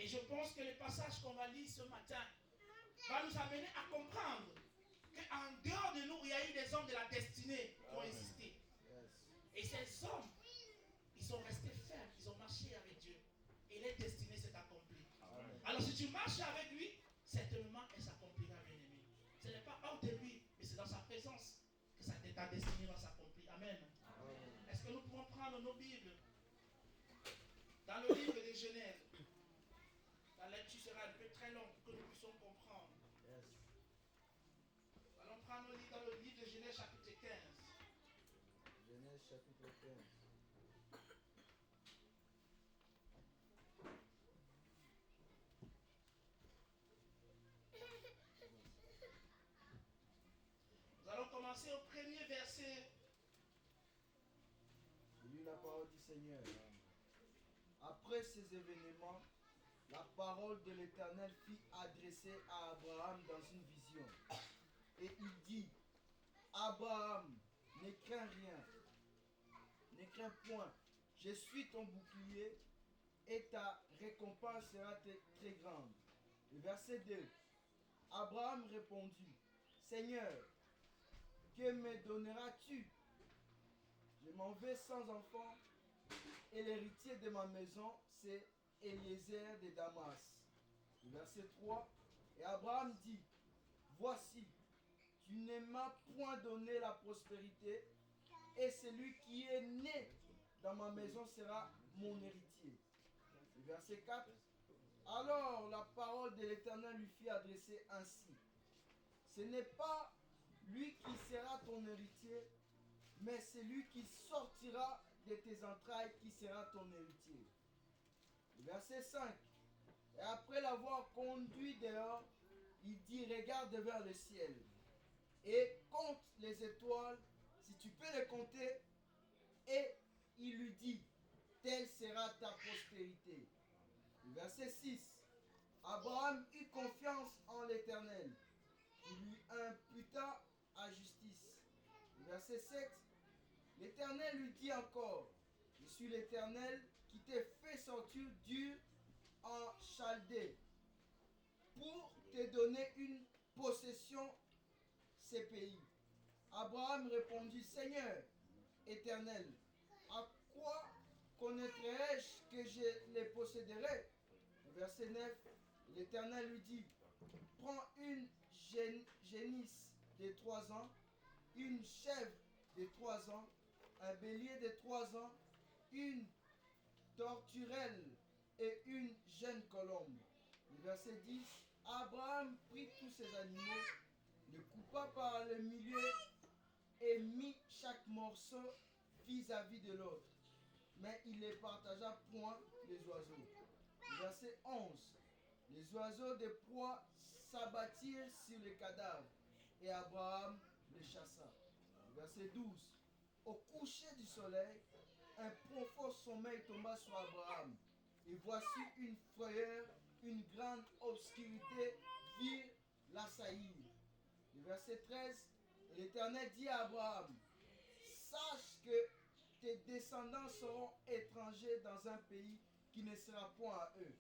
Et je pense que le passage qu'on va lire ce matin va nous amener à comprendre qu'en dehors de nous, il y a eu des hommes de la destinée qui ont existé. Et ces hommes, ils sont restés fermes, ils ont marché avec Dieu. Et leur destinée s'est accomplie. Alors si tu marches avec lui, certainement elle s'accomplira, bien-aimé. Ce n'est pas hors de lui, mais c'est dans sa présence que ta destinée va s'accomplir. Amen. Est-ce que nous pouvons prendre nos Bibles dans le livre de Genèse? La lecture sera un peu très longue pour que nous puissions comprendre. Nous allons prendre nos livres dans le livre de Genèse chapitre 15. Genèse chapitre 15. Nous allons commencer au premier verset. Lis la parole du Seigneur. Après ces événements, la parole de l'Éternel fut adressée à Abraham dans une vision. Et il dit, Abraham, ne crains rien, ne crains point, je suis ton bouclier et ta récompense sera très grande. Le verset 2. Abraham répondit, Seigneur, que me donneras-tu? Je m'en vais sans enfant, et l'héritier de ma maison, c'est Eliezer de Damas. Le verset 3. Et Abraham dit, voici, tu ne m'as point donné la prospérité, et celui qui est né dans ma maison sera mon héritier. Le verset 4. Alors la parole de l'Éternel lui fit adresser ainsi. Ce n'est pas lui qui sera ton héritier, mais c'est lui qui sortira de tes entrailles qui sera ton héritier. Verset 5. Et après l'avoir conduit dehors, il dit, regarde vers le ciel et compte les étoiles, si tu peux les compter. Et il lui dit, telle sera ta postérité. Verset 6. Abraham eut confiance en l'Éternel, qui lui imputa à justice. Verset 7. L'Éternel lui dit encore, je suis l'Éternel qui t'ai fait sortir d'Ur en Chaldée pour te donner une possession ces pays. Abraham répondit, Seigneur Éternel, à quoi connaîtrai-je que je les posséderai? Verset 9, l'Éternel lui dit, prends une génisse de 3 ans, une chèvre de 3 ans, un bélier de 3 ans, une torturelle et une jeune colombe. Le verset 10, Abraham prit tous ces animaux, les coupa par le milieu et mit chaque morceau vis-à-vis de l'autre. Mais il ne partagea point les oiseaux. Le verset 11, les oiseaux de proie s'abattirent sur les cadavres et Abraham les chassa. Le verset 12, au coucher du soleil, un profond sommeil tomba sur Abraham. Et voici une frayeur, une grande obscurité virent l'assaillir. Le verset 13, l'Éternel dit à Abraham, sache que tes descendants seront étrangers dans un pays qui ne sera point à eux.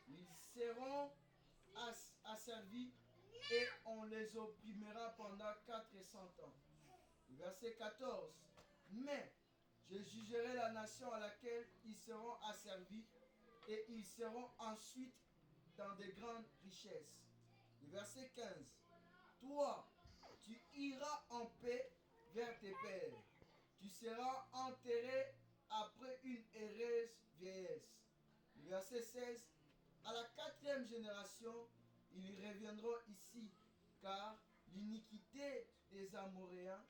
Ils seront asservis et on les opprimera pendant 400 ans. Verset 14. Mais je jugerai la nation à laquelle ils seront asservis et ils seront ensuite dans de grandes richesses. Verset 15. Toi, tu iras en paix vers tes pères. Tu seras enterré après une heureuse vieillesse. Verset 16. À la 4e génération, ils reviendront ici, car l'iniquité des Amoréens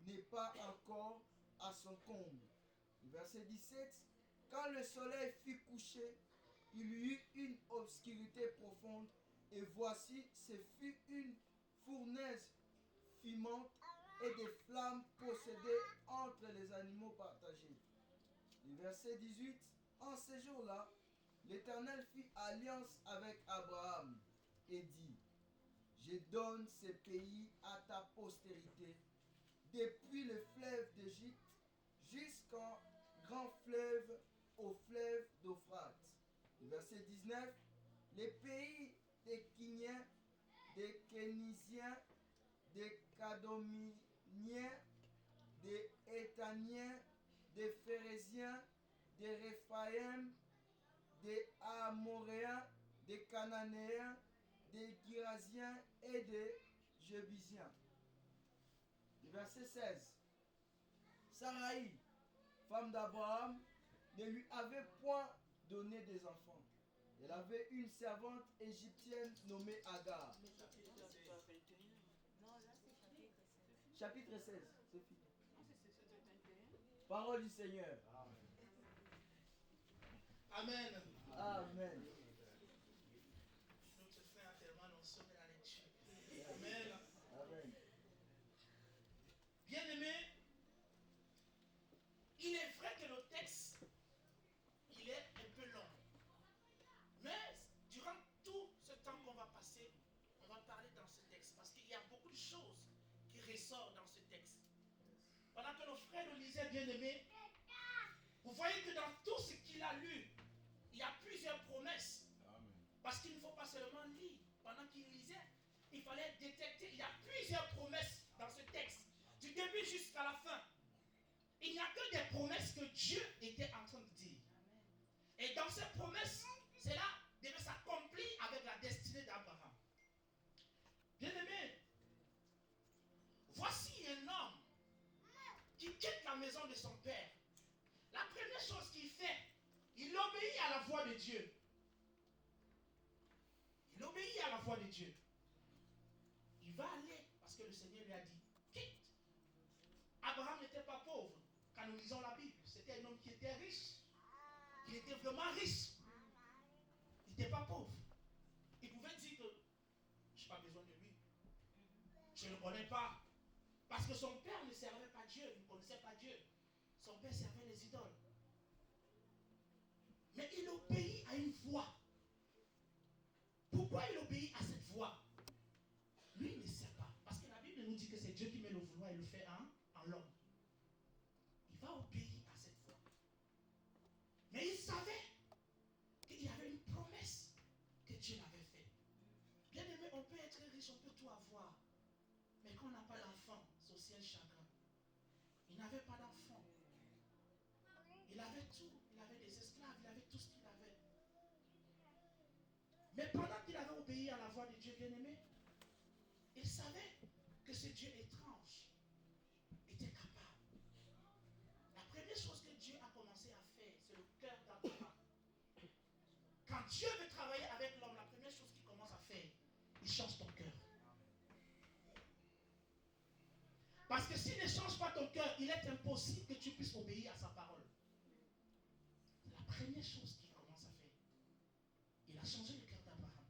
n'est pas encore à son comble. Verset 17. Quand le soleil fut couché, il y eut une obscurité profonde, et voici, ce fut une fournaise fumante et des flammes possédées entre les animaux partagés. Verset 18. En ce jour-là, l'Éternel fit alliance avec Abraham et dit, je donne ces pays à ta postérité, depuis le fleuve d'Égypte jusqu'en grand fleuve, au fleuve d'Euphrate. Verset 19. les pays des Kéniens, des Kénisiens, des Kadominiens, des Éthaniens, des Phérésiens, des Réphaïm, des Amoréens, des Cananéens, des Girasiens et des Jébusiens. Verset 16. Sarai, femme d'Abraham, ne lui avait point donné des enfants. Elle avait une servante égyptienne nommée Agar. Chapitre 16, c'est fini. Parole du Seigneur. Amen. Amen. Notre frère Therman, on sauve la lecture. Amen. Amen. Bien-aimé, il est vrai que le texte, il est un peu long. Mais durant tout ce temps qu'on va passer, on va parler dans ce texte. Parce qu'il y a beaucoup de choses qui ressortent dans ce texte. Pendant que nos frères le lisaient, bien-aimé, vous voyez que dans tout ce qu'il a lu, il y a plusieurs promesses. Parce qu'il ne faut pas seulement lire. Pendant qu'il lisait, il fallait détecter. Il y a plusieurs promesses dans ce texte. Du début jusqu'à la fin. Il n'y a que des promesses que Dieu était en train de dire. Et dans ces promesses, cela devait s'accomplir avec la destinée d'Abraham. Bien-aimé, voici un homme qui quitte la maison de son père. La première chose qu'il fait, il obéit à la voix de Dieu. Il obéit à la voix de Dieu. Il va aller parce que le Seigneur lui a dit, quitte. Abraham n'était pas pauvre. Quand nous lisons la Bible, c'était un homme qui était riche. Il était vraiment riche. Il n'était pas pauvre. Il pouvait dire que je n'ai pas besoin de lui. Je ne le connais pas. Parce que son père ne servait pas Dieu. Il ne connaissait pas Dieu. Son père servait les idoles. Mais il obéit à une voix. Pourquoi il obéit à cette voix? Lui, il ne sait pas. Parce que la Bible nous dit que c'est Dieu qui met le vouloir et le fait en l'homme. Il va obéir à cette voix. Mais il savait qu'il y avait une promesse que Dieu l'avait faite. Bien aimé, on peut être riche, on peut tout avoir. Mais quand on n'a pas d'enfant, c'est aussi un chagrin. Il n'avait pas d'enfant. Il avait tout. Il avait des esclaves, il avait tout ce qu'il avait. Mais pendant qu'il avait obéi à la voix de Dieu bien-aimé, il savait que ce Dieu étrange était capable. La première chose que Dieu a commencé à faire, c'est le cœur d'Abraham. Quand Dieu veut travailler avec l'homme, la première chose qu'il commence à faire, il change ton cœur. Parce que s'il ne change pas ton cœur, il est impossible que tu puisses obéir à sa parole. C'est la première chose qu'il commence à faire. Il a changé le cœur d'Abraham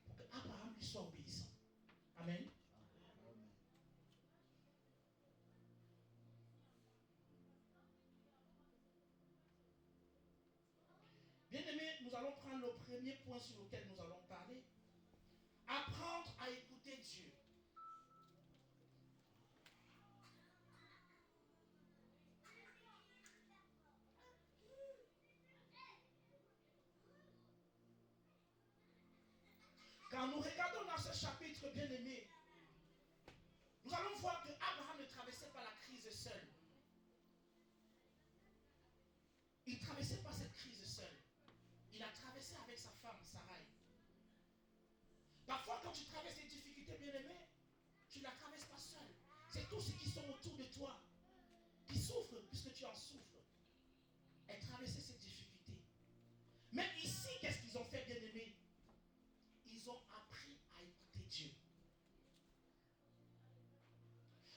pour que Abraham lui soit obéissant. Amen. Bien-aimés, nous allons prendre le premier point sur lequel nous allons parler. Apprendre à écouter Dieu. Quand nous regardons dans ce chapitre, bien-aimé, nous allons voir que Abraham ne traversait pas la crise seul. Il ne traversait pas cette crise seul. Il a traversé avec sa femme, Sarai. Parfois, quand tu traverses des difficultés, bien-aimé, tu ne la traverses pas seul. C'est tous ceux qui sont autour de toi qui souffrent, puisque tu en souffres. Et traverser ces difficultés. Mais ici, qu'est-ce qu'ils ont fait, bien-aimé? Ils ont appris à écouter Dieu.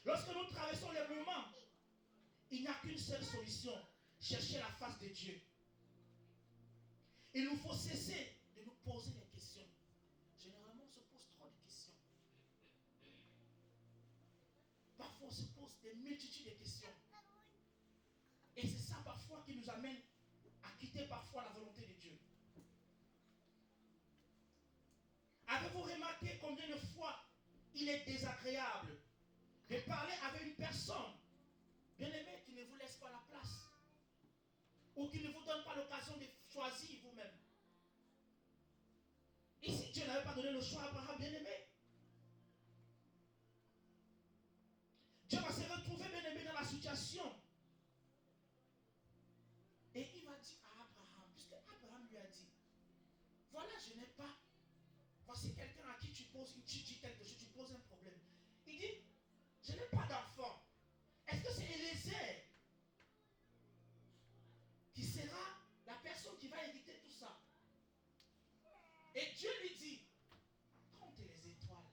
Lorsque nous traversons les moments, il n'y a qu'une seule solution. Chercher la face de Dieu. Il nous faut cesser de nous poser des questions. Généralement, on se pose trop de questions. Parfois, on se pose des multitudes de questions. Et c'est ça parfois qui nous amène à quitter parfois la volonté de Dieu. Avez-vous remarqué combien de fois il est désagréable de parler avec une personne, bien-aimée, qui ne vous laisse pas la place ou qui ne vous donne pas l'occasion de choisir vous-même? pas donné le choix à Abraham, bien-aimé. Dieu va se retrouver, bien-aimé, dans la situation. Et il va dire à Abraham, puisque Abraham lui a dit, voilà, je n'ai pas. Voici quelqu'un à qui tu dis quelque chose, tu poses un problème. Il dit, je n'ai pas d'enfant. Est-ce que c'est Eliezer qui sera la personne qui va éviter tout ça? Et Dieu lui dit, compte les étoiles.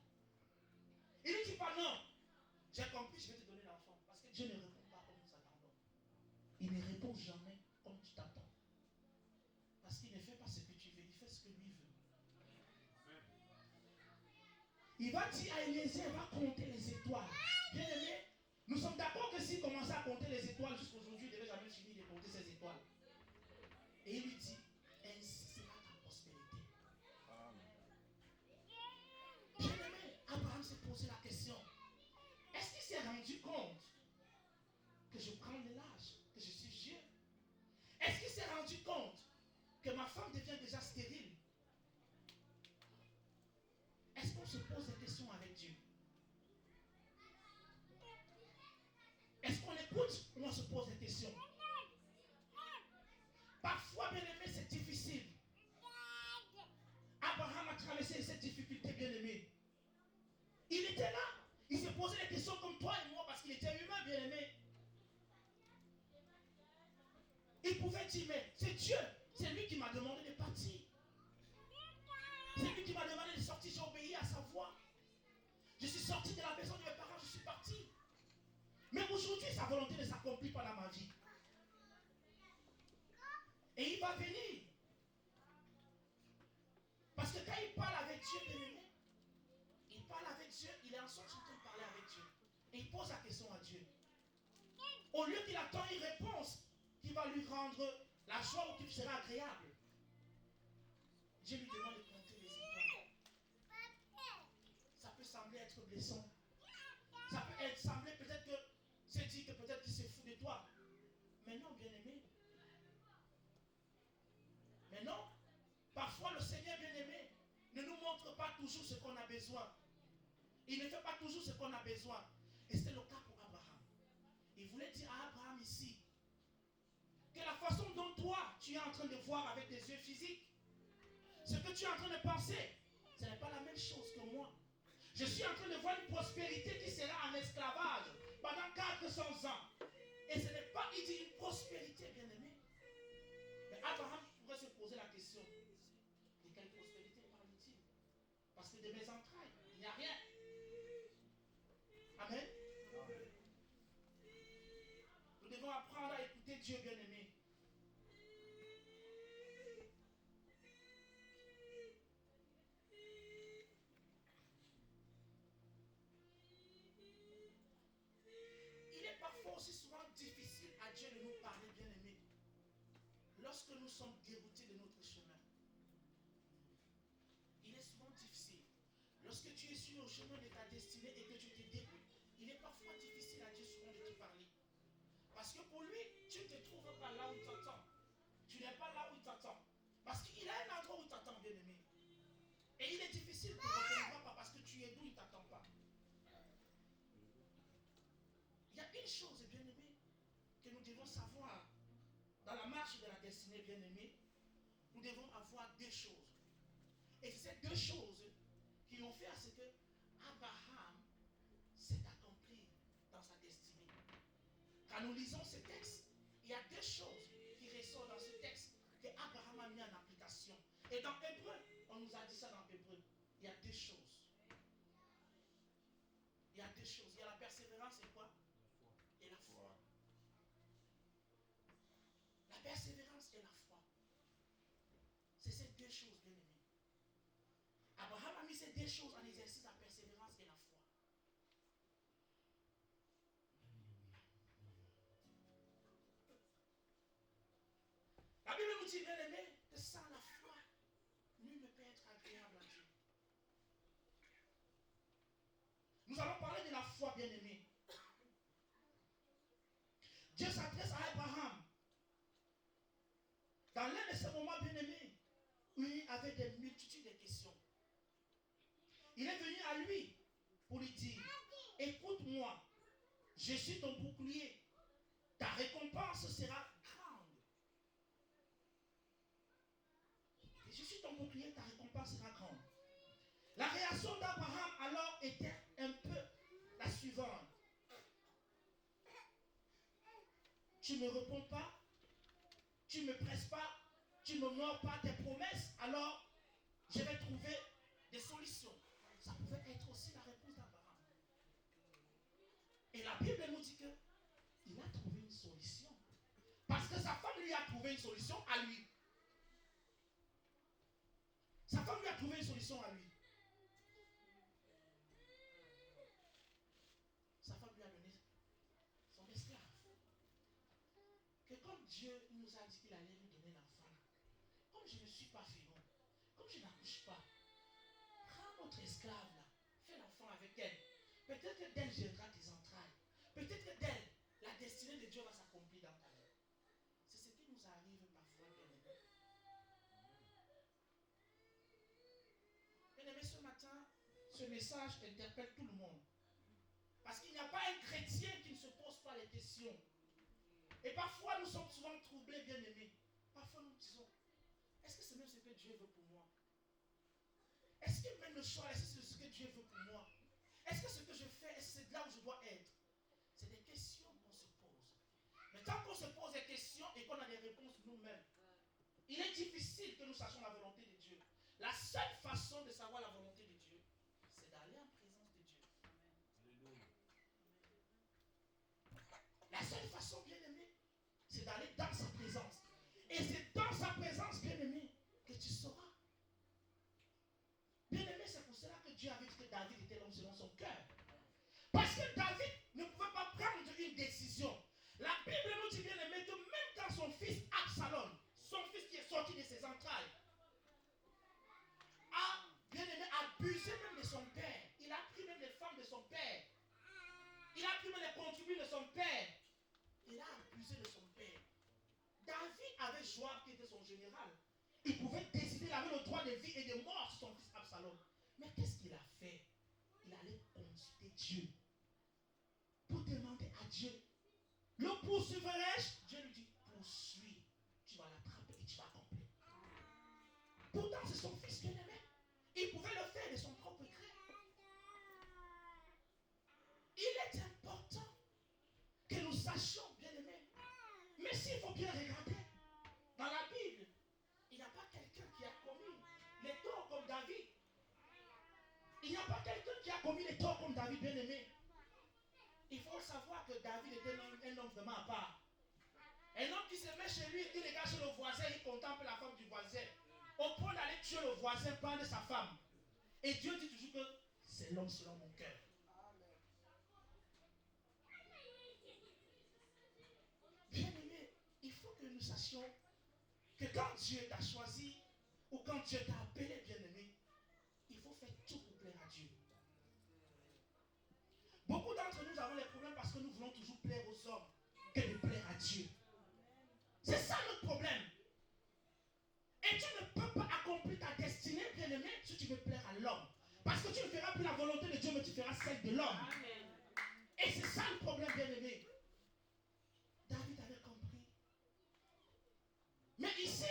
Il ne dit pas non. J'ai compris, je vais te donner l'enfant. Parce que Dieu ne répond pas comme nous attendons. Il ne répond jamais comme tu t'attends. Parce qu'il ne fait pas ce que tu veux, il fait ce que lui veut. Il va dire à Eliezer, va compter les étoiles. Bien aimé, nous sommes d'accord que s'il commençait à compter les étoiles jusqu'aujourd'hui, il ne devait jamais finir de compter ses étoiles. Et il lui dit, ainsi sera ta prospérité. Bien aimé, Abraham s'est posé la question, est-ce qu'il s'est rendu compte que je prends de l'âge, que je suis vieux? Est-ce qu'il s'est rendu compte que ma femme devient déjà stérile? Est-ce qu'on se pose des questions avec Dieu? Est-ce qu'on écoute ou on se pose des questions? Parfois, bien aimé, c'est difficile. Abraham a traversé cette difficulté, bien aimé. Il était là. Il se posait des questions comme toi et moi parce qu'il était humain, bien aimé. Il pouvait dire, mais c'est Dieu. C'est lui qui m'a demandé de partir. C'est lui qui m'a demandé de sortir. J'ai obéi à sa voix. Je suis sorti de la maison de mes parents, je suis parti. Mais aujourd'hui, sa volonté ne s'accomplit pas dans ma vie. Et il va venir. Parce que quand il parle avec Dieu, bien aimé, il parle avec Dieu, il est ensuite en train de parler avec Dieu. Et il pose la question à Dieu. Au lieu qu'il attend une réponse qui va lui rendre la joie ou qui sera agréable, Dieu lui demande de compter les étoiles. Ça peut sembler être blessant. Ça peut sembler peut-être que c'est dit que peut-être qu'il se fout de toi. Mais non, bien aimé. Mais non. Parfois le Seigneur bien aimé ne nous montre pas toujours ce qu'on a besoin. Il ne fait pas toujours ce qu'on a besoin. Et c'était le cas pour Abraham. Il voulait dire à Abraham ici que la façon dont toi tu es en train de voir avec tes yeux physiques, ce que tu es en train de penser, ce n'est pas la même chose que moi. Je suis en train de voir une prospérité qui sera en esclavage pendant 400 ans. Et ce n'est pas, il dit, une prospérité, bien aimé. Mais Abraham pourrait se poser la question, de quelle prospérité parle-t-il? Parce que de mes entrailles, il n'y a rien. Amen. Nous devons apprendre à écouter Dieu, bien aimé. Il est parfois aussi souvent difficile à Dieu de nous parler, bien aimé, lorsque nous sommes déroutés de notre chemin. Il est souvent difficile. Lorsque tu es sur le chemin de ta destinée et que tu te déroutes, il est parfois difficile à Dieu souvent de te parler. Parce que pour lui, tu ne te trouves pas là où il t'attend. Tu n'es pas là où il t'attend. Parce qu'il a un endroit où il t'attend, bien aimé. Et il est difficile pour toi, tu ne vois pas parce que tu es d'où il ne t'attend pas. Il y a une chose, bien aimé, que nous devons savoir dans la marche de la destinée, bien aimé. Nous devons avoir deux choses. Et c'est ces deux choses qui ont fait à ce que Abraham s'est accompli dans sa destinée. Quand nous lisons ce texte, il y a deux choses qui ressortent dans ce texte que Abraham a mis en application. Et dans Hébreu, on nous a dit ça dans Hébreu. Il y a deux choses. Il y a deux choses. Il y a la persévérance et quoi? Et la foi. La persévérance et la foi. C'est ces deux choses, bien aimés. Abraham a mis ces deux choses en exercice, la persévérance et la foi. La Bible nous dit, bien aimé, que sans la foi, nul ne peut être agréable à Dieu. Nous allons parler de la foi, bien aimé. Dieu s'adresse à Abraham. Dans l'un de ces moments, bien aimé, où il avait des multitudes de questions. il est venu à lui pour lui dire, écoute-moi, je suis ton bouclier, ta récompense sera grande. Je suis ton bouclier, ta récompense sera grande. La réaction d'Abraham alors était un peu la suivante. Tu ne me réponds pas, tu ne me presses pas, tu ne m'honores pas tes promesses, alors je vais trouver des solutions. Ça pouvait être aussi la réponse d'Abraham. Et la Bible nous dit qu'il a trouvé une solution. Parce que sa femme lui a trouvé une solution à lui. Sa femme lui a trouvé une solution à lui. Sa femme lui a donné son esclave. Que comme Dieu nous a dit qu'il allait lui donner l'enfant, comme je ne suis pas féminin, comme je n'accouche pas, prends notre esclave là, fais l'enfant avec elle. Peut-être que d'elle gérera tes entrailles. Peut-être que d'elle, la destinée de Dieu va s'accomplir dans ta vie. C'est ce qui nous arrive parfois, bien-aimés. Bien-aimés, ce matin, ce message interpelle tout le monde. Parce qu'il n'y a pas un chrétien qui ne se pose pas les questions. Et parfois, nous sommes souvent troublés, bien-aimés. Parfois, nous disons, est-ce que c'est même ce que Dieu veut pour moi? Est-ce que même le choix, est-ce que c'est ce que Dieu veut pour moi? Est-ce que ce que je fais, est-ce que c'est là où je dois être? C'est des questions qu'on se pose. Mais tant qu'on se pose des questions et qu'on a des réponses nous-mêmes, il est difficile que nous sachions la volonté de Dieu. La seule façon de savoir la volonté de Dieu, c'est d'aller en présence de Dieu. La seule façon, bien-aimé, c'est d'aller dans sa présence. Et c'est dans sa présence, bien-aimé, que tu sauras. Bien-aimé, c'est pour cela que Dieu avait dit que David était l'homme selon son cœur. Parce que David ne pouvait pas prendre une décision. La Bible nous dit, bien-aimé, que même quand son fils Absalom, son fils qui est sorti de ses entrailles, a, bien-aimé, abusé même de son père. Il a pris même les femmes de son père. Il a pris même les concubines de son père. Il a abusé de son père. David avait Joab qui était son général. Il pouvait décider, il avait le droit de vie et de mort sur son fils Absalom. Mais qu'est-ce qu'il a fait? Il allait consulter Dieu pour demander à Dieu. Le poursuivrai-je? Dieu lui dit, poursuis. Tu vas l'attraper et tu vas accomplir. Pourtant, c'est son fils bien-aimé. Il pouvait le faire de son propre gré. Il est important que nous sachions, bien-aimés. Mais s'il faut bien regarder, dans la Bible, il n'y a pas quelqu'un qui a commis les torts comme David. Il n'y a pas quelqu'un qui a commis les torts comme David, bien-aimé. Il faut savoir que David était un homme vraiment à part. Un homme qui se met chez lui, il regarde chez le voisin, il contemple la femme du voisin. Au point d'aller tuer le voisin, prendre sa femme. Et Dieu dit toujours que c'est l'homme selon mon cœur. Bien-aimé, il faut que nous sachions que quand Dieu t'a choisi ou quand Dieu t'a appelé, bien-aimé, il faut faire tout pour plaire à Dieu. Beaucoup d'entre nous avons les problèmes parce que nous voulons toujours plaire aux hommes que de plaire à Dieu. C'est ça notre problème. Et tu ne peux pas accomplir ta destinée, bien-aimé, si tu veux plaire à l'homme. Parce que tu ne feras plus la volonté de Dieu, mais tu feras celle de l'homme. Et c'est ça le problème, bien-aimé. David avait compris. Mais ici,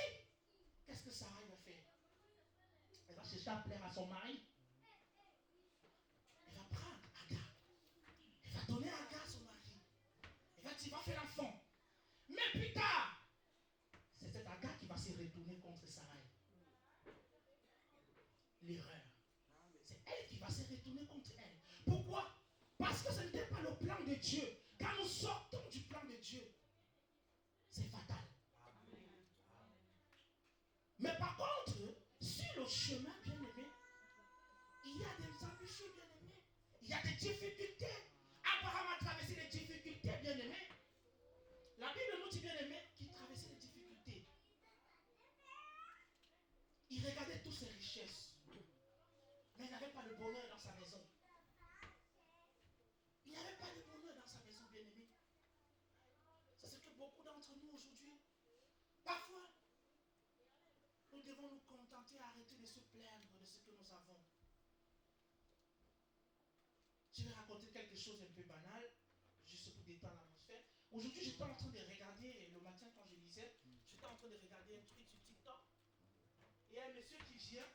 qu'est-ce que Sarah va faire? Elle va chercher à plaire à son mari. Elle va prendre Agar. Elle va donner Agar à son mari. Elle va dire, il va faire l'enfant. Mais plus tard, c'est cet Agar qui va se retourner contre Sarah. L'erreur. C'est elle qui va se retourner contre elle. Pourquoi? Parce que ce n'était pas le plan de Dieu. Quand nous sortons du plan de Dieu, c'est fatal. Mais par contre, sur le chemin, bien-aimé, il y a des embûches, bien-aimés. Il y a des difficultés. Abraham a traversé les difficultés, bien-aimés. La Bible nous dit, bien-aimé, qu'il traversait les difficultés. Il regardait toutes ses richesses. Mais il n'avait pas de bonheur dans sa maison. Il n'y avait pas de bonheur dans sa maison, bien-aimé. C'est ce que beaucoup d'entre nous aujourd'hui, parfois, nous devons nous contenter, arrêter de se plaindre de ce que nous avons. Je vais raconter quelque chose un peu banal, juste pour détendre l'atmosphère. Aujourd'hui, j'étais en train de regarder, le matin quand je lisais, j'étais en train de regarder un truc sur TikTok. Il y a un monsieur qui vient,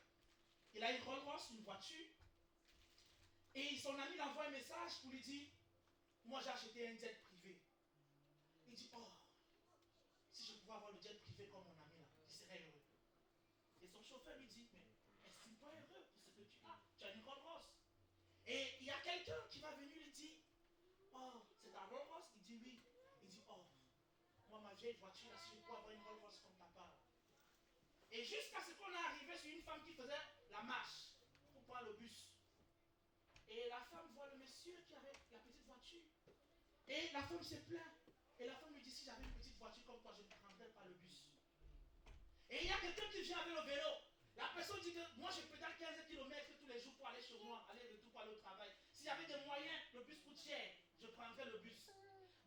il a une Rolls Royce, une voiture, et son ami lui envoie un message pour lui dire, moi j'ai acheté un jet privé. Il dit, oh, si je pouvais avoir le jet privé comme mon ami là, je serais heureux. Et son chauffeur lui dit, mais estime-toi heureux pour ce que tu as une Rolls Royce. Et il y a quelqu'un qui va venir lui dire, oh, c'est ta Rolls Royce? Il dit oui. Il dit, oh, moi ma vieille voiture, là, si je peux avoir une Rolls Royce comme papa. Et jusqu'à ce qu'on est arrivé sur une femme qui faisait la marche pour prendre le bus. Et la femme voit le monsieur qui avait la petite voiture. Et la femme se plaint. Et la femme lui dit, si j'avais une petite voiture comme toi, je ne prendrais pas le bus. Et il y a quelqu'un qui vient avec le vélo. La personne dit que moi je pédale 15 km tous les jours pour aller chez moi, aller retour pour aller au travail. S'il y avait des moyens, le bus coûte cher, je prendrais le bus.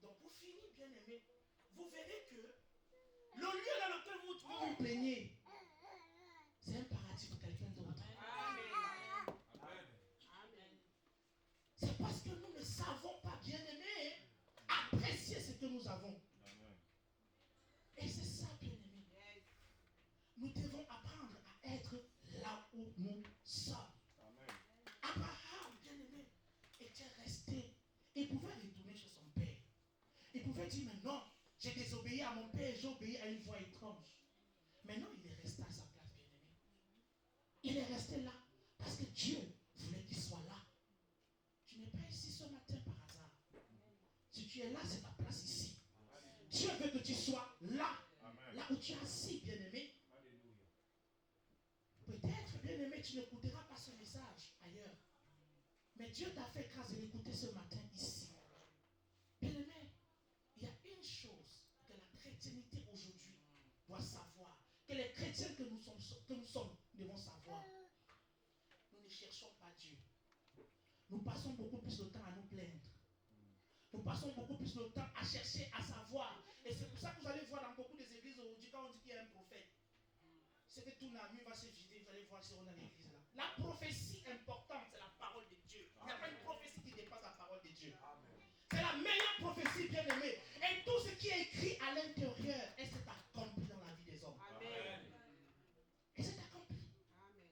Donc pour finir, bien aimé, vous verrez que le lieu dans lequel vous vous plaignez, c'est un paradis pour quelqu'un d'autre. Amen. Amen. C'est parce que nous ne savons pas, bien aimé, apprécier ce que nous avons. Amen. Et c'est ça, bien aimé. Nous devons apprendre à être là où nous sommes. Amen. Abraham, bien aimé, était resté. Il pouvait retourner chez son père. Il pouvait dire, mais non, j'ai désobéi à mon père, j'ai obéi à une voix étrange. Mais non, il est resté à sa place, bien aimé. Il est resté là parce que Dieu voulait qu'il soit là. Tu n'es pas ici ce matin par hasard. Si tu es là, c'est ta place ici. Dieu veut que tu sois là. Amen. Là où tu es assis, bien aimé. Peut-être, bien aimé, tu n'écouteras pas ce message ailleurs. Mais Dieu t'a fait grâce de l'écouter ce matin ici. Bien aimé, il y a une chose que la chrétienté aujourd'hui doit savoir, que les chrétiens que nous sommes devons savoir. Nous ne cherchons pas Dieu. Nous passons beaucoup plus de temps à nous plaindre. Nous passons beaucoup plus de temps à chercher à savoir. Et c'est pour ça que vous allez voir dans beaucoup des églises aujourd'hui, quand on dit qu'il y a un prophète, c'est que tout l'ami va se vider, vous allez voir si on a l'église là. La prophétie importante, c'est la parole de Dieu. Il n'y a pas une prophétie qui dépasse la parole de Dieu. C'est la meilleure prophétie, bien aimée. Et tout ce qui est écrit à l'intérieur, elle s'est accompli dans la vie des hommes. Amen. Et c'est accompli. Amen.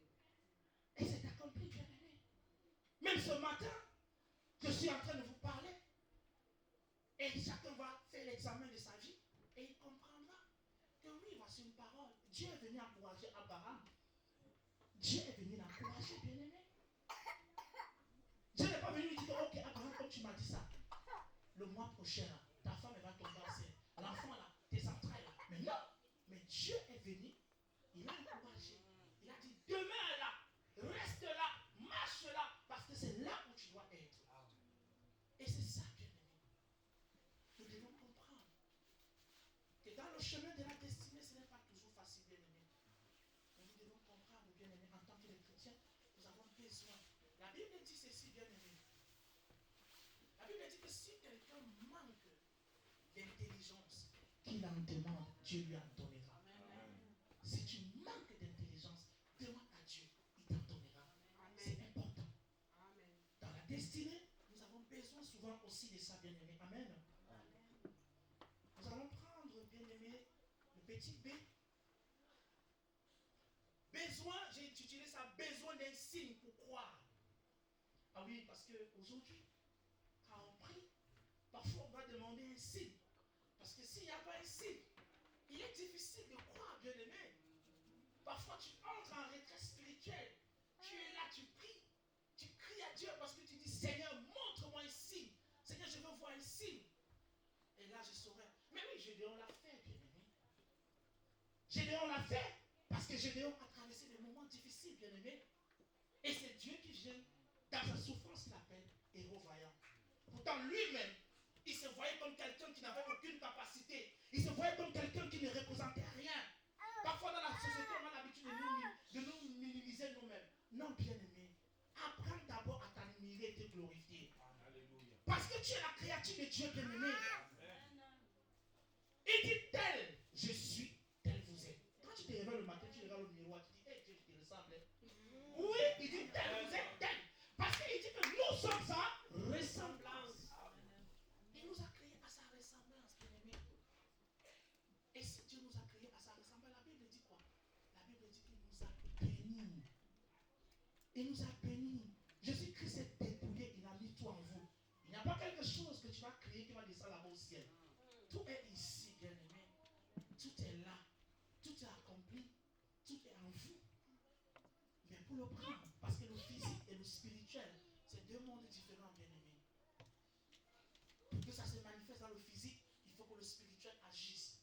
Et c'est accompli, bien aimé. Même ce matin, je suis en train de vous parler. Et chacun va faire l'examen de sa vie. Et il comprendra que oui, voici une parole. Dieu est venu encourager Abraham. Dieu est venu l'encourager, bien aimé. Dieu n'est pas venu lui dire, ok, Abraham, comme tu m'as dit ça, le mois prochain, là, ta femme elle va tomber enceinte. L'enfant là, tes entrailles là. Mais non, mais Dieu est venu, il a encouragé. Il a dit, demeure là, reste là, marche là, parce que c'est là où tu dois être. Et c'est ça, bien aimé. Nous devons comprendre que dans le chemin de la destinée, ce n'est pas toujours facile, bien aimé. Mais nous devons comprendre, bien aimé, en tant que les chrétiens, nous avons besoin. La Bible dit ceci, bien aimé. La Bible dit que si quelqu'un manque d'intelligence, qu'il en demande, Dieu lui en donnera. Amen. Si tu manques d'intelligence, demande à Dieu, il t'en donnera. Amen. C'est important. Amen. Dans la destinée, nous avons besoin souvent aussi de ça, bien aimé. Amen. Amen. Nous allons prendre, bien aimé, le petit B. Besoin, j'ai utilisé ça, besoin d'un signe pour croire. Ah oui, parce qu'aujourd'hui, quand on prie, parfois on va demander un signe. Parce que s'il n'y a pas un signe, il est difficile de croire, bien aimé. Parfois tu entres en retraite spirituelle. Tu es là, tu pries. Tu cries à Dieu parce que tu dis, Seigneur, montre-moi un signe. Seigneur, je veux voir un signe. Et là, je saurai. Mais oui, Gédéon l'a fait, bien aimé. Gédéon l'a fait parce que Gédéon a traversé des moments difficiles, bien aimé. Et c'est Dieu qui vient, dans sa souffrance, il appelle héros vaillant. Pourtant, lui-même, il se voyait comme quelqu'un qui n'avait aucune capacité. Il se voyait comme quelqu'un qui ne représentait rien. Parfois, dans la société, on a l'habitude de nous minimiser nous-mêmes. Non, bien aimé, apprends d'abord à t'admirer et te glorifier. Alléluia. Parce que tu es la créature de Dieu, bien aimé. Il dit tel je suis, tel vous êtes. Quand tu te réveilles le matin, tu regardes au miroir, tu dis, hé, Dieu, je te ressemble. Oui, il dit tel vous êtes, tel. Parce qu'il dit que nous sommes sa Il nous a bénis. Jésus-Christ s'est dépouillé, il a mis tout en vous. Il n'y a pas quelque chose que tu vas créer qui va descendre là-bas au ciel. Tout est ici, bien-aimé. Tout est là. Tout est accompli. Tout est en vous. Mais pour le prendre, parce que le physique et le spirituel, c'est deux mondes différents, bien-aimés. Pour que ça se manifeste dans le physique, il faut que le spirituel agisse.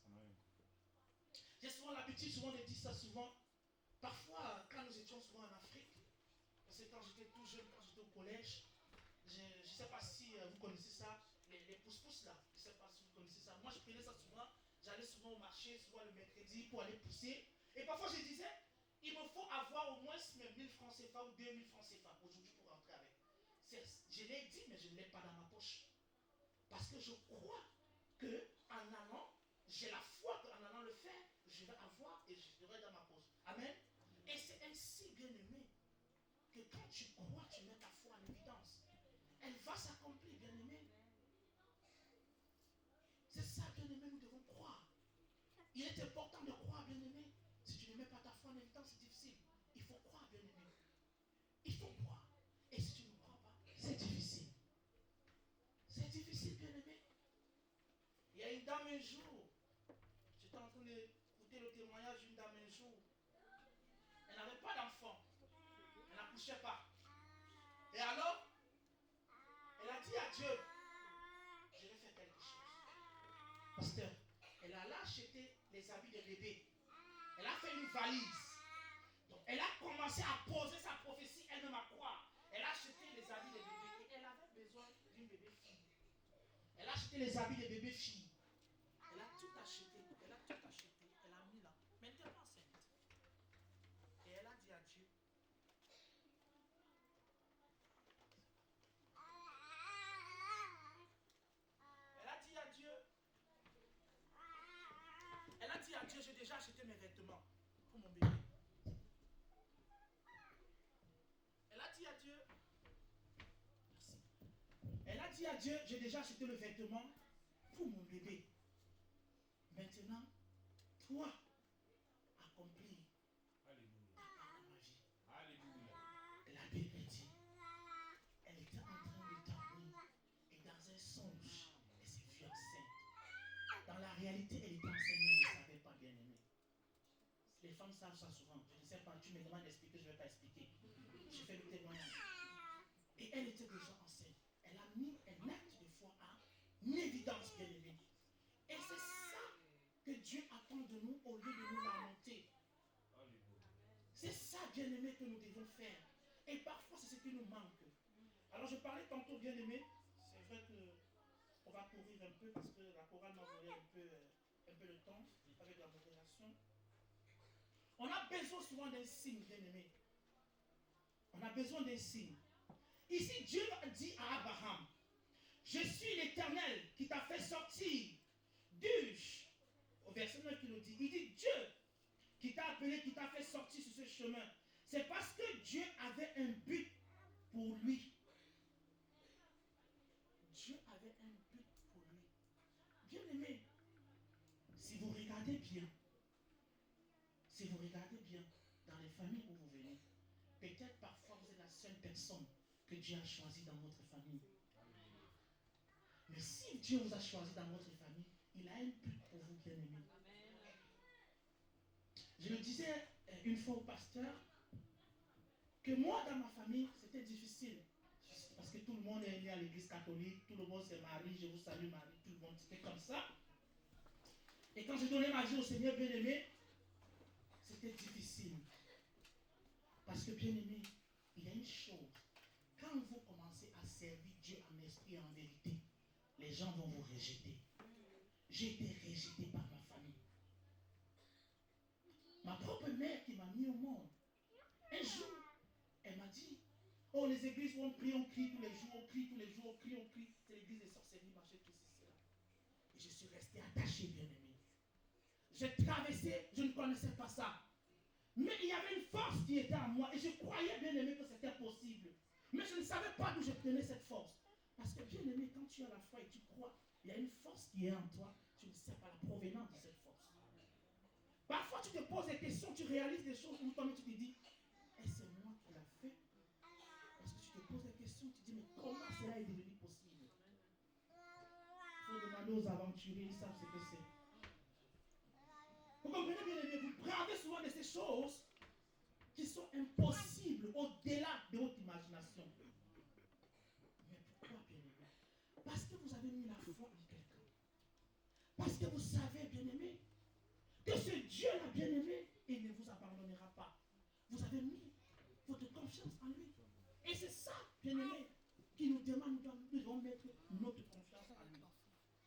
J'ai souvent l'habitude de dire ça souvent. Parfois, quand nous étions souvent en Afrique, parce que quand j'étais tout jeune, quand j'étais au collège, je ne sais pas si vous connaissez ça, les pousse-pousse là, je ne sais pas si vous connaissez ça. Moi, je prenais ça souvent, j'allais souvent au marché, souvent le mercredi, pour aller pousser. Et parfois, je disais, il me faut avoir au moins 1000 francs CFA ou 2000 francs CFA aujourd'hui pour rentrer avec. Je l'ai dit, mais je ne l'ai pas dans ma poche. Parce que je crois qu'en allant, j'ai la foi qu'en allant le faire, je vais avoir et je serai dans ma poche. Amen. Et c'est ainsi, bien aimé, que quand tu crois, tu mets ta foi en évidence. Elle va s'accomplir, bien aimé. C'est ça, bien aimé, nous devons croire. Il est important de croire, bien aimé. Si tu ne mets pas ta foi en évidence, c'est difficile. Il faut croire, bien aimé. Il faut croire. Et si tu ne crois pas, c'est difficile. C'est difficile, bien aimé. Il y a une dame un jour, j'étais en train d'écouter le témoignage d'une dame un jour. Elle n'avait pas d'enfant. Elle n'accouchait pas. Et alors, elle a dit à Dieu, je vais faire quelque chose. Pasteur, elle a acheté les habits de bébé. Elle a fait une valise. Donc, elle a commencé à poser sa prophétie elle-même à croire. Elle a acheté les habits de bébé et elle avait besoin d'une bébé fille. Elle a acheté les habits de bébé fille. Elle a tout acheté. Elle a tout acheté. Elle a mis là. Maintenant enceinte. Et elle a dit à Dieu, j'ai déjà acheté mes vêtements pour mon bébé. Elle a dit à Dieu, merci. Elle a dit à Dieu, j'ai déjà acheté le vêtement pour mon bébé. Maintenant, toi, accomplis ta part dans ma vie. Alléluia. La Bible dit, elle était en train de dormir et dans un songe, elle s'est vue enceinte. Dans la réalité, elle était enceinte, mais elle ne savait pas, bien aimée. Les femmes savent ça souvent. Je ne sais pas, tu me demandes d'expliquer, je ne vais pas expliquer. Je fais le témoignage. Et elle était déjà enceinte. Elle a mis un acte de foi en évidence, bien aimé. Et c'est ça que Dieu attend de nous au lieu de nous lamenter. C'est ça, bien aimé, que nous devons faire. Et parfois, c'est ce qui nous manque. Alors, je parlais tantôt, bien aimé. C'est vrai qu'on va courir un peu parce que la chorale m'a volé un peu le temps avec la modération. On a besoin souvent d'un signe, bien aimé. On a besoin d'un signe. Ici, Dieu dit à Abraham, je suis l'Éternel qui t'a fait sortir d'Ush. Au verset 9, il le dit. Il dit Dieu qui t'a appelé, qui t'a fait sortir sur ce chemin. C'est parce que Dieu avait un but pour lui. Dieu avait un but pour lui. Bien aimé, si vous regardez bien dans les familles où vous venez, peut-être parfois vous êtes la seule personne que Dieu a choisie dans votre famille. Mais si Dieu vous a choisi dans votre famille, il a un but pour vous, bien aimé. Je le disais une fois au pasteur que moi, dans ma famille, c'était difficile. Parce que tout le monde est né à l'église catholique, tout le monde s'est marié, je vous salue Marie, tout le monde était comme ça. Et quand je donnais ma vie au Seigneur bien-aimé, c'était difficile. Parce que bien-aimé, il y a une chose. Quand vous commencez à servir Dieu en esprit et en vérité, les gens vont vous rejeter. J'ai été rejeté par ma famille. Ma propre mère qui m'a mis au monde. Un jour, elle m'a dit, oh, les églises où on prie, on crie tous les jours, on crie tous les jours, on crie. C'est l'église des sorcelleries, machin, tout cela. Et je suis resté attaché, bien aimé. J'ai traversé, je ne connaissais pas ça. Mais il y avait une force qui était en moi et je croyais, bien aimé, que c'était possible. Mais je ne savais pas d'où je prenais cette force. Parce que, bien aimé, quand tu as la foi et tu crois, il y a une force qui est en toi. Tu ne sais pas la provenance de cette force. Parfois, tu te poses des questions, tu réalises des choses où toi-même tu te dis, est-ce c'est moi qui l'a fait aventuriers, ils savent ce que c'est. Vous comprenez bien aimé, vous parlez souvent de ces choses qui sont impossibles au-delà de votre imagination. Mais pourquoi bien aimé? Parce que vous avez mis la foi en quelqu'un. Parce que vous savez bien aimé que ce Dieu-là bien aimé, il ne vous abandonnera pas. Vous avez mis votre confiance en lui. Et c'est ça bien aimé qui nous demande, nous devons mettre notre confiance en lui.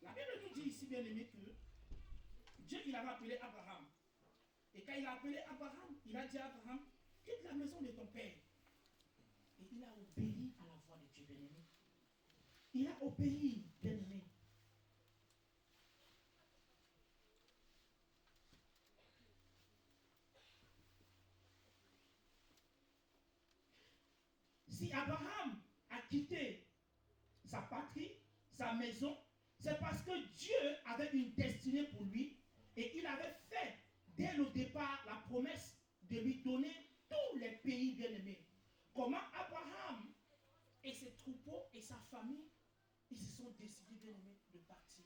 La Bible nous dit ici bien aimé que Dieu il avait appelé Abraham. Et quand il a appelé Abraham, il a dit à Abraham, quitte la maison de ton père. Et il a obéi à la voix de Dieu, bien-aimé. Il a obéi, bien-aimé. Si Abraham a quitté sa patrie, sa maison, c'est parce que Dieu avait une destinée pour lui et il avait fait dès le départ la promesse de lui donner tous les pays bien-aimés. Comment Abraham et ses troupeaux et sa famille, ils se sont décidés bien-aimés de partir.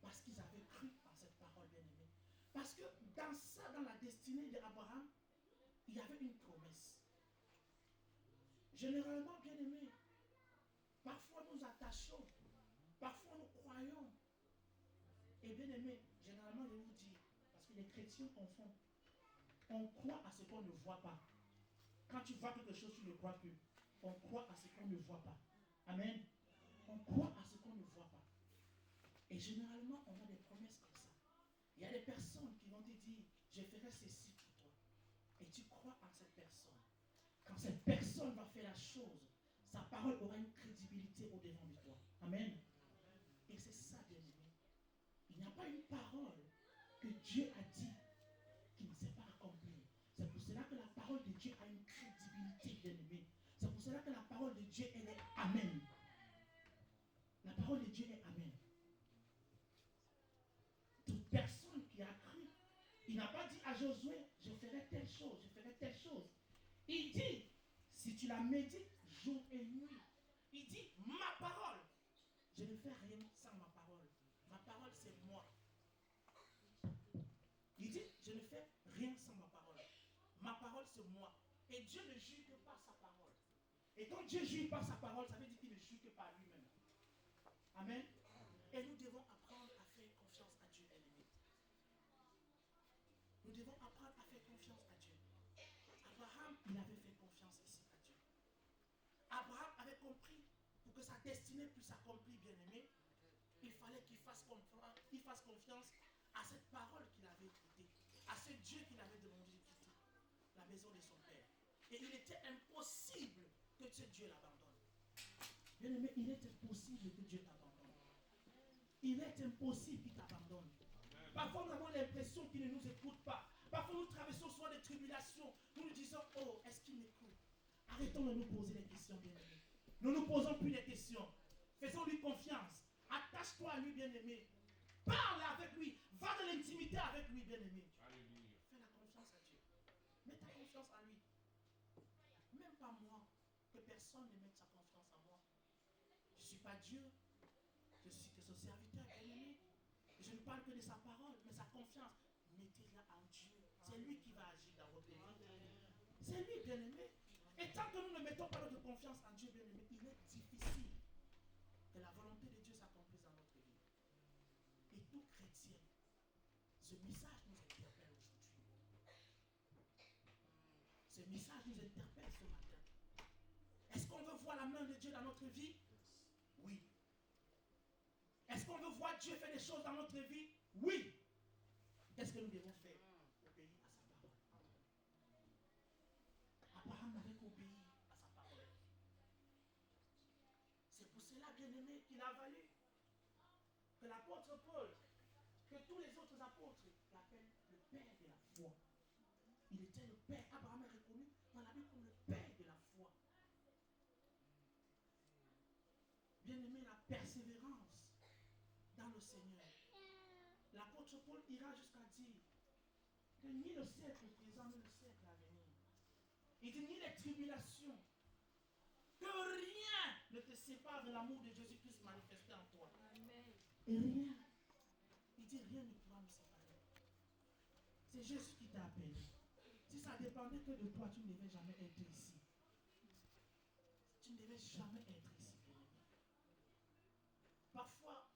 Parce qu'ils avaient cru en cette parole bien-aimée. Parce que dans ça, dans la destinée d'Abraham, il y avait une promesse. Généralement, bien-aimés, parfois nous attachons, parfois nous croyons. Et bien-aimés, généralement, je vous dis, parce que les chrétiens confondent, on croit à ce qu'on ne voit pas. Quand tu vois quelque chose, tu ne crois plus. On croit à ce qu'on ne voit pas. Amen. On croit à ce qu'on ne voit pas. Et généralement, on a des promesses comme ça. Il y a des personnes qui vont te dire, je ferai ceci pour toi. Et tu crois en cette personne. Quand cette personne va faire la chose, sa parole aura une crédibilité au-devant de toi. Amen. Et c'est ça, bien-aimé. Il n'y a pas une parole que Dieu a dit qui ne s'est pas accomplie. C'est pour cela que la parole de Dieu a une crédibilité, bien-aimé. C'est pour cela que la parole de Dieu, elle est Amen. La parole de Dieu est Amen. Toute personne qui a cru, il n'a pas dit à Josué, je ferai telle chose, je ferai telle chose. Il dit, si tu la médites jour et nuit, il dit, ma parole, je ne fais rien sans ma parole. Ma parole, c'est moi. Il dit, je ne fais rien sans ma parole. Ma parole, c'est moi. Et Dieu ne juge que par sa parole. Et quand Dieu juge par sa parole, ça veut dire qu'il ne juge que par lui-même. Amen. Et nous devons apprendre à faire confiance à Dieu, ennemi. Nous devons apprendre à faire confiance à Dieu. Abraham, il avait fait confiance ici à Dieu. Abraham avait compris, pour que sa destinée puisse s'accomplir, bien-aimé, il fallait qu'il fasse confiance à cette parole qu'il avait écoutée, à ce Dieu qu'il avait demandé de quitter, la maison de son père. Et il était impossible que ce Dieu l'abandonne. Bien-aimé, il est impossible que Dieu t'abandonne. Il est impossible qu'il t'abandonne. Parfois, nous avons l'impression qu'il ne nous écoute pas. Parfois, nous traversons soit des tribulations. Nous nous disons, oh, est-ce qu'il m'écoute? Arrêtons de nous poser des questions, bien-aimé. Ne nous posons plus des questions. Faisons-lui confiance. Attache-toi à lui, bien-aimé. Parle avec lui. Va dans l'intimité avec lui, bien-aimé. Fais la confiance à Dieu. Mets ta confiance en lui. Même pas moi. Que personne ne mette sa confiance en moi. Je ne suis pas Dieu. Je suis que son serviteur, bien-aimé. Je ne parle que de sa parole, mais sa confiance. Mettez-la en Dieu. C'est lui qui va agir dans votre vie. C'est lui, bien-aimé. Et tant que nous ne mettons pas notre confiance en Dieu, bien-aimé, il est difficile que la volonté de Dieu s'accomplisse dans notre vie. Et tout chrétien, ce message nous interpelle aujourd'hui. Ce message nous interpelle ce matin. Est-ce qu'on veut voir la main de Dieu dans notre vie? Oui. Est-ce qu'on veut voir Dieu faire des choses dans notre vie? Oui. Qu'est-ce que nous devons faire? Obéir à sa parole. Abraham avait obéi à sa parole. C'est pour cela, bien-aimé, qu'il a valu que l'apôtre Paul, que tous les autres apôtres l'appellent le père de la foi. Il était le père. Abraham est reconnu dans la Bible comme le père de la foi. Bien-aimé, la persévérance dans le Seigneur. L'apôtre Paul ira jusqu'à dire que ni le siècle présent, ni le siècle à venir, il dit ni les tribulations, que rien ne te sépare de l'amour de Jésus-Christ manifesté en toi. Amen. Et rien. dit rien ne pourra nous séparer. C'est Jésus qui t'a appelé. Si ça dépendait que de toi, tu ne devais jamais être ici. Tu ne devais jamais être ici. Parfois,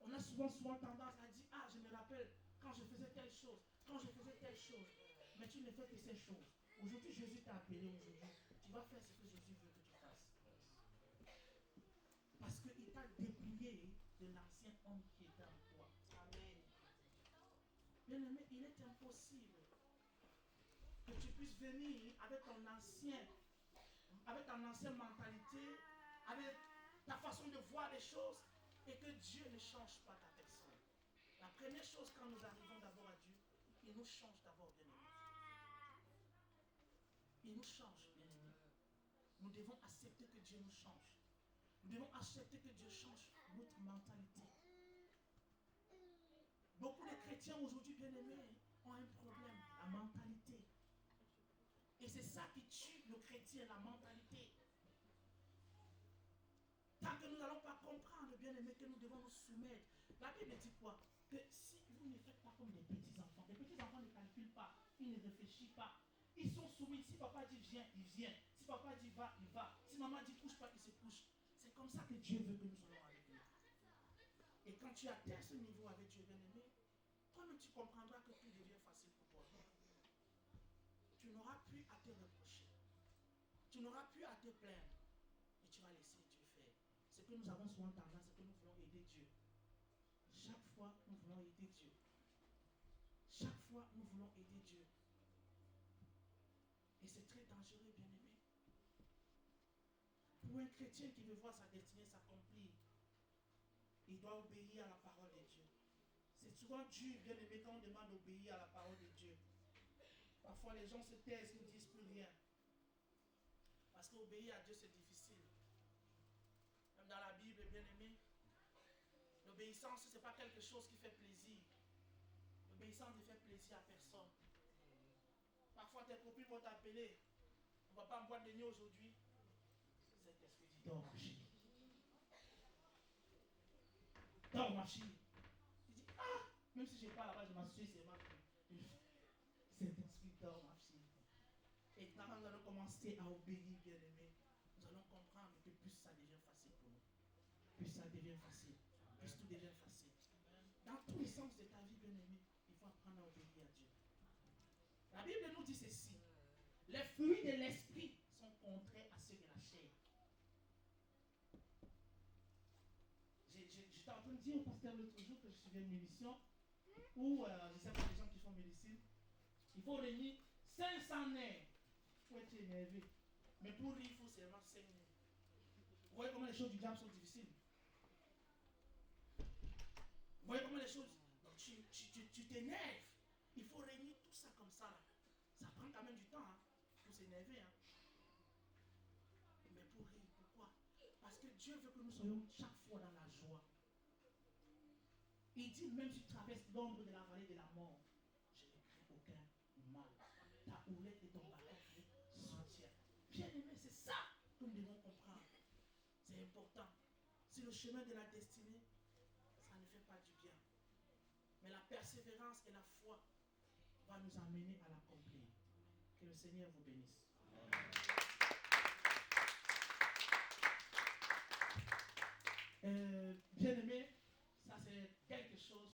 on a souvent tendance à dire, ah, je me rappelle quand je faisais telle chose, quand je faisais telle chose. Mais tu ne fais que ces choses. Aujourd'hui, Jésus t'a appelé aujourd'hui. Tu vas faire ce que Jésus veut que tu fasses. Parce qu'il t'a dépouillé de l'ancien homme qui était en toi. Amen. Bien-aimé, il est impossible que tu puisses venir avec ton ancienne mentalité, avec ta façon de voir les choses, et que Dieu ne change pas ta personne. La première chose quand nous arrivons d'abord à Dieu, il nous change d'abord, bien-aimé. Il nous change, bien-aimé. Nous devons accepter que Dieu nous change. Nous devons accepter que Dieu change notre mentalité. Beaucoup de chrétiens aujourd'hui, bien-aimés, ont un problème, la mentalité. Et c'est ça qui tue le chrétien, la mentalité. Tant que nous n'allons pas comprendre, bien-aimés, que nous devons nous soumettre. La Bible dit quoi? Que si vous ne faites pas comme les petits-enfants ne calculent pas, ils ne réfléchissent pas. Ils sont soumis. Si papa dit viens, il vient. Si papa dit va, il va. Si maman dit couche pas, il se couche. C'est comme ça que Dieu veut que nous soyons avec lui. Et quand tu atteins ce niveau avec Dieu, bien-aimé, toi-même tu comprendras que tout devient facile pour toi. Tu n'auras plus à te reprocher. Tu n'auras plus à te plaindre. Et tu vas laisser Dieu faire. Ce que nous avons souvent tendance, c'est que nous voulons aider Dieu. Chaque fois, nous voulons aider Dieu. Chaque fois, nous voulons aider Dieu. Et c'est très dangereux, bien-aimé. Pour un chrétien qui veut voir sa destinée s'accomplir, il doit obéir à la parole de Dieu. C'est souvent dur, bien-aimé, quand on demande d'obéir à la parole de Dieu. Parfois, les gens se taisent, ils ne disent plus rien. Parce qu'obéir à Dieu, c'est difficile. Même dans la Bible, bien-aimé, l'obéissance, ce n'est pas quelque chose qui fait plaisir. L'obéissance ne fait plaisir à personne. Parfois, tes copines vont t'appeler. On ne va pas en boîte de nuit aujourd'hui. C'est qu'est-ce que dit dors, ma chérie. Dors, ma chérie. Tu dis, ah, même si je ne suis pas là-bas, je m'assois, c'est ma fille. C'est esprit dors, ma chérie. Et quand nous allons commencer à obéir, bien-aimé, nous allons comprendre que plus ça devient facile pour nous. Plus ça devient facile. Plus tout devient facile. Dans tous les sens de ta vie, bien-aimé, il faut apprendre à obéir à Dieu. La Bible nous dit ceci. Les fruits de l'esprit sont contraires à ceux de la chair. J'étais en train de dire au pasteur l'autre jour que je suivais une émission où, je ne sais pas les gens qui font médecine, il faut réunir 500 nerfs pour être énervé. Mais pour rire, il faut seulement 5 nerfs. Vous voyez comment les choses du diable sont difficiles. Vous voyez comment les choses... Donc tu t'énerves. Il faut réunir tout ça comme ça. Là. Ça prend quand même du temps pour s'énerver. Mais pour rire, pourquoi? Parce que Dieu veut que nous soyons chaque fois dans la joie. Il dit même si tu traverses l'ombre de la vallée de la mort, je ne crains aucun mal. Ta houlette et ton bâton soutiennent. Bien aimé, c'est ça que nous devons comprendre. C'est important. Si le chemin de la destinée, ça ne fait pas du bien. Mais la persévérance et la foi va nous amener à l'accomplir. Que le Seigneur vous bénisse. Amen.